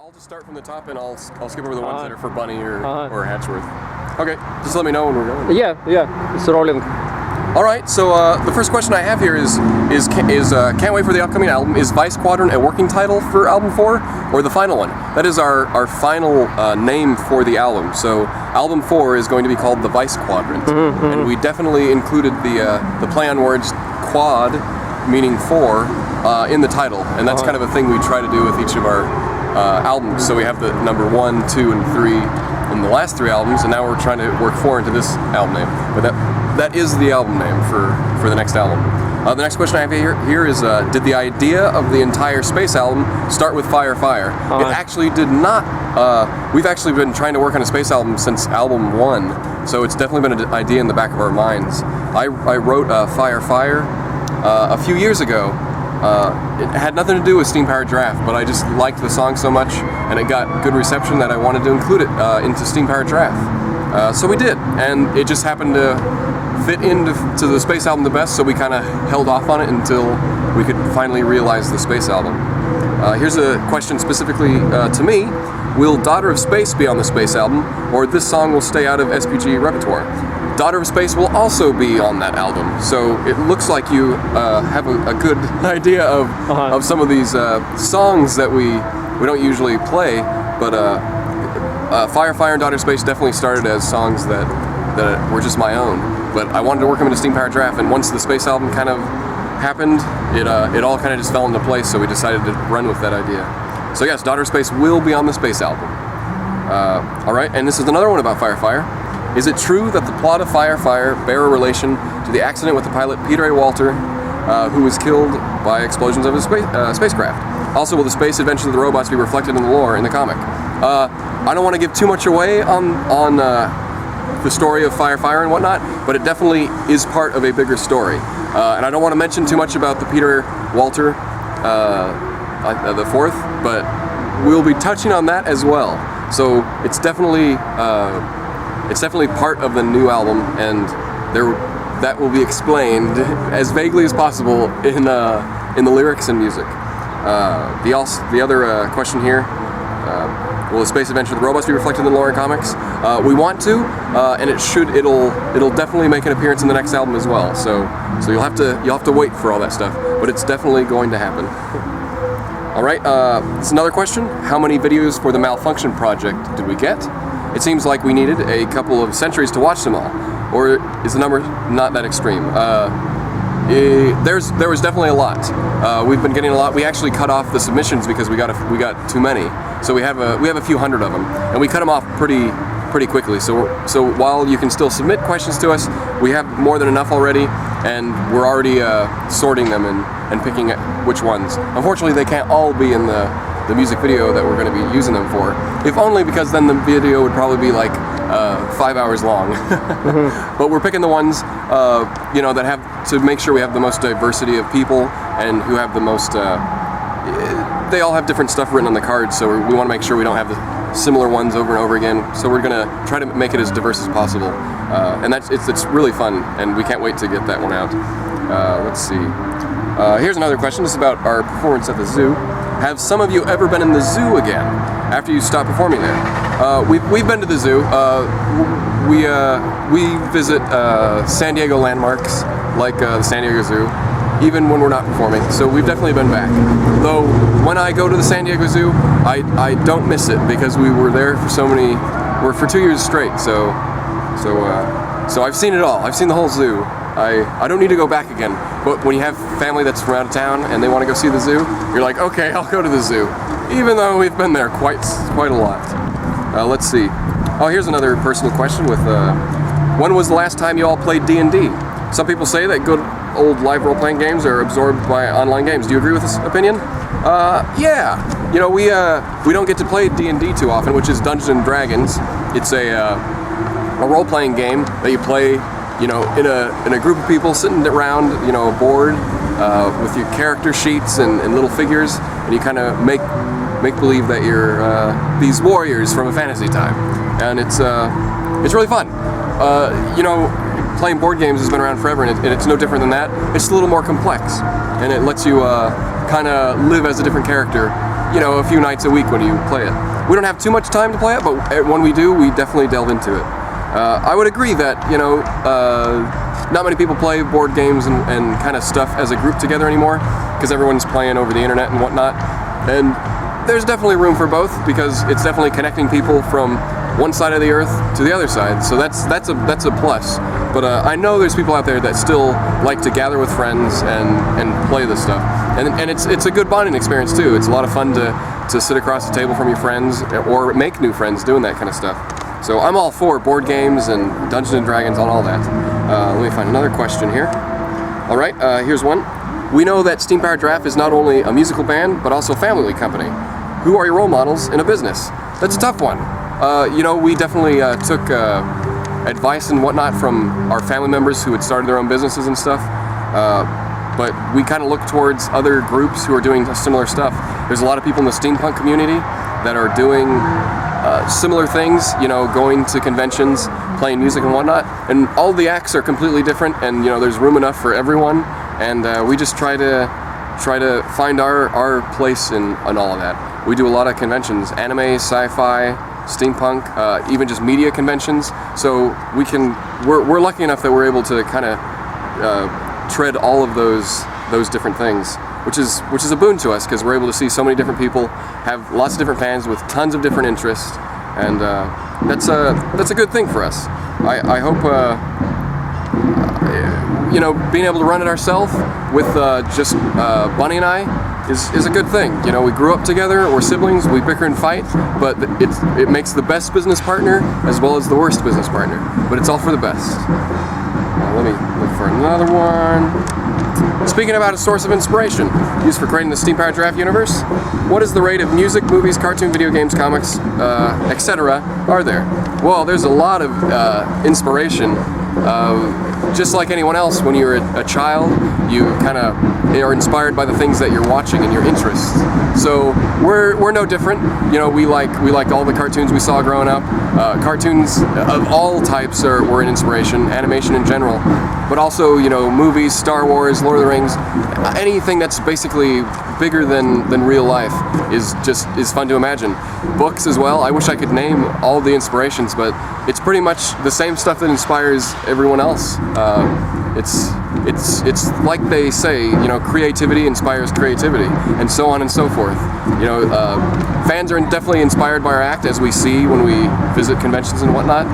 I'll just start from the top, and I'll skip over the ones that are for Bunny or Hatchworth. Okay, just let me know when we're going. Yeah, it's rolling. All right, so the first question I have here is can't wait for the upcoming album. Is Vice Quadrant a working title for album 4 or the final one? That is our final name for the album. So album 4 is going to be called the Vice Quadrant, and we definitely included the play on words quad, meaning 4, in the title, and that's kind of a thing we try to do with each of our albums. So we have the number 1, 2, and 3 in the last 3 albums, and now we're trying to work 4 into this album name. But that is the album name for the next album. The next question I have here is, did the idea of the entire Space album start with Fire Fire? It actually did not. We've actually been trying to work on a Space album since album 1, so it's definitely been an idea in the back of our minds. I wrote Fire Fire a few years ago. It had nothing to do with Steam Powered Giraffe, but I just liked the song so much, and it got good reception that I wanted to include it into Steam Powered Giraffe. So we did, and it just happened to fit into the Space album the best, so we kind of held off on it until we could finally realize the Space album. Here's a question specifically to me. Will Daughter of Space be on the Space album, or this song will stay out of SPG repertoire? Daughter of Space will also be on that album, so it looks like you have a good idea of some of these songs that we don't usually play, but Fire Fire and Daughter of Space definitely started as songs that were just my own, but I wanted to work them into Steam Powered Giraffe, and once the Space album kind of happened, it all kind of just fell into place, so we decided to run with that idea. So yes, Daughter of Space will be on the Space album. Alright, and this is another one about Fire Fire. Is it true that the plot of Fire Fire bear a relation to the accident with the pilot Peter A. Walter, who was killed by explosions of his spacecraft? Also, will the space adventures of the robots be reflected in the lore in the comic? I don't want to give too much away on the story of Fire Fire and whatnot, but it definitely is part of a bigger story. And I don't want to mention too much about the Peter Walter, the 4th, but we'll be touching on that as well. So it's definitely part of the new album, and that will be explained as vaguely as possible in the lyrics and music. The other question here, will the space adventure of the robots be reflected in the lore and comics? We want to, and it'll definitely make an appearance in the next album as well. So you'll have to wait for all that stuff, but it's definitely going to happen. All right, it's another question. How many videos for the Malfunction project did we get? It seems like we needed a couple of centuries to watch them all, or is the number not that extreme? There was definitely a lot. We've been getting a lot. We actually cut off the submissions because we got too many. So we have a few hundred of them, and we cut them off pretty quickly. So while you can still submit questions to us, we have more than enough already, and we're already sorting them and picking which ones. Unfortunately, they can't all be in the music video that we're going to be using them for. If only because then the video would probably be like 5 hours long. But we're picking the ones that have to make sure we have the most diversity of people and who have the most. They all have different stuff written on the cards, so we want to make sure we don't have the similar ones over and over again. So we're going to try to make it as diverse as possible, and it's really fun, and we can't wait to get that one out. Let's see. Here's another question. This is about our performance at the zoo. Have some of you ever been in the zoo again after you stopped performing there? We've been to the zoo. We visit San Diego landmarks like the San Diego Zoo, even when we're not performing. So we've definitely been back. Though when I go to the San Diego Zoo, I don't miss it because we were there for 2 years straight. So I've seen it all. I've seen the whole zoo. I don't need to go back again, but when you have family that's from out of town and they want to go see the zoo, you're like, okay, I'll go to the zoo, even though we've been there quite a lot. Let's see. Oh, here's another personal question with, when was the last time you all played D&D? Some people say that good old live role-playing games are absorbed by online games. Do you agree with this opinion? Yeah. We don't get to play D&D too often, which is Dungeons & Dragons. It's a role-playing game that you play in a group of people sitting around, a board with your character sheets and little figures, and you kind of make believe that you're these warriors from a fantasy time, and it's really fun. Playing board games has been around forever, and it's no different than that. It's a little more complex, and it lets you kind of live as a different character, you know, a few nights a week when you play it. We don't have too much time to play it, but when we do, we definitely delve into it. I would agree that, you know, not many people play board games and kind of stuff as a group together anymore, because everyone's playing over the internet and whatnot. And there's definitely room for both, because it's definitely connecting people from one side of the earth to the other side. So that's a plus. But I know there's people out there that still like to gather with friends and play this stuff. And it's a good bonding experience too. It's a lot of fun to sit across the table from your friends or make new friends doing that kind of stuff. So I'm all for board games and Dungeons and Dragons and all that. Let me find another question here. All right, here's one. We know that Steam Powered Giraffe is not only a musical band, but also a family company. Who are your role models in a business? That's a tough one. You know, we definitely took advice and whatnot from our family members who had started their own businesses and stuff. But we kind of look towards other groups who are doing similar stuff. There's a lot of people in the steampunk community that are doing similar things, you know, going to conventions, playing music and whatnot, and all the acts are completely different, and you know, there's room enough for everyone, and we just try to find our place in all of that. We do a lot of conventions, anime, sci-fi, steampunk, even just media conventions, so we're lucky enough that we're able to kind of tread all of those different things, which is a boon to us, because we're able to see so many different people, have lots of different fans with tons of different interests, and that's a good thing for us. I hope you know, being able to run it ourselves with just Bunny and I is a good thing. You know, we grew up together, we're siblings, we bicker and fight, but it makes the best business partner as well as the worst business partner, but it's all for the best. Let me look for another one. Speaking about a source of inspiration used for creating the Steam Powered Giraffe universe, what is the rate of music, movies, cartoon, video games, comics, etc. are there? Well, there's a lot of inspiration. Just like anyone else, when you're a child, you kind of are inspired by the things that you're watching and your interests. So we're no different. You know, we like all the cartoons we saw growing up. Cartoons of all types were an inspiration, animation in general, but also, you know, movies, Star Wars, Lord of the Rings, anything that's basically bigger than real life is fun to imagine. Books as well. I wish I could name all the inspirations, but it's pretty much the same stuff that inspires everyone else. It's like they say, you know, creativity inspires creativity, and so on and so forth. You know, fans are definitely inspired by our act, as we see when we visit conventions and whatnot,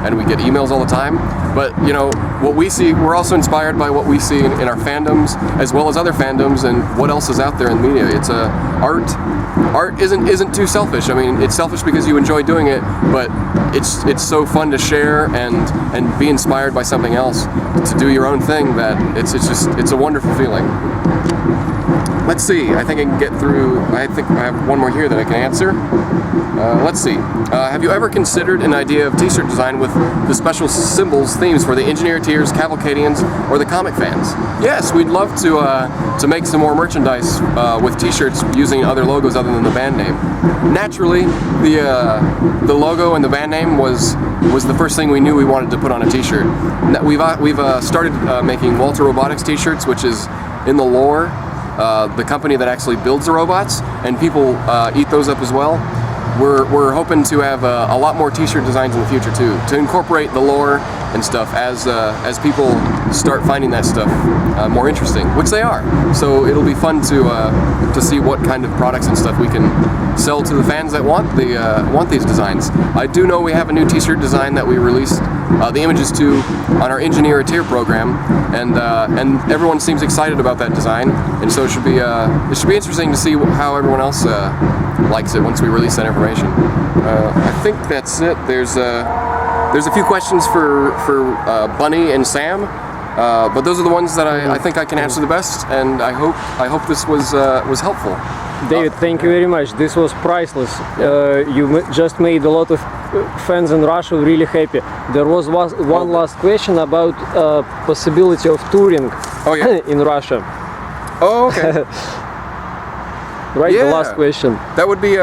and we get emails all the time. But you know, what we see, we're also inspired by what we see in our fandoms, as well as other fandoms, and what else is out there in media. It's art isn't too selfish. I mean, it's selfish because you enjoy doing it, but it's so fun to share and be inspired by something else, to do your own thing, that it's a wonderful feeling. Let's see, I think I can get through, I think I have one more here that I can answer. Let's see, have you ever considered an idea of t-shirt design with the special symbols, themes for the Engineer-Teers, Cavalcadians, or the comic fans? Yes, we'd love to make some more merchandise with t-shirts using other logos other than the band name. Naturally, the logo and the band name was the first thing we knew we wanted to put on a t-shirt. We've started making Walter Robotics t-shirts, which is in the lore the company that actually builds the robots, and people eat those up as well. We're hoping to have a lot more t-shirt designs in the future too, to incorporate the lore and stuff as people start finding that stuff more interesting, which they are. So it'll be fun to see what kind of products and stuff we can sell to the fans that want these designs. I do know we have a new t-shirt design that we released the images to on our Engineer-Teer program, and everyone seems excited about that design, and so it should be interesting to see how everyone else likes it once we release that information. I think that's it. There's a few questions for Bunny and Sam, but those are the ones that I think I can answer the best, and I hope this was helpful. David, thank you very much. This was priceless. You just made a lot of fans in Russia really happy. There was one last question about possibility of touring in Russia. Oh, okay. Right, yeah. the last question. That would be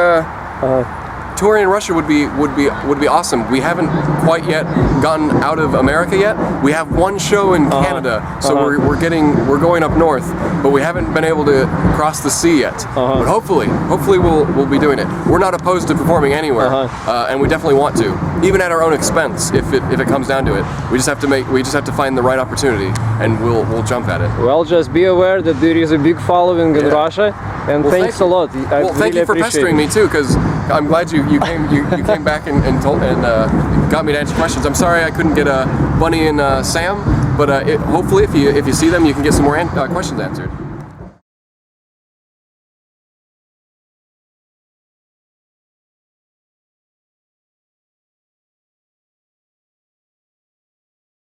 touring in Russia would be awesome. We haven't quite yet gotten out of America yet. We have one show in Canada, so we're going up north, but we haven't been able to cross the sea yet. But hopefully we'll be doing it. We're not opposed to performing anywhere, and we definitely want to, even at our own expense if it comes down to it. We just have to find the right opportunity, and we'll jump at it. Well, just be aware that there is a big following in Russia, and thanks a lot. I Well, thank really you for appreciate pestering it. me too, because I'm glad you came back and got me to answer questions. I'm sorry I couldn't get Bunny and Sam, but hopefully if you see them, you can get some more questions answered.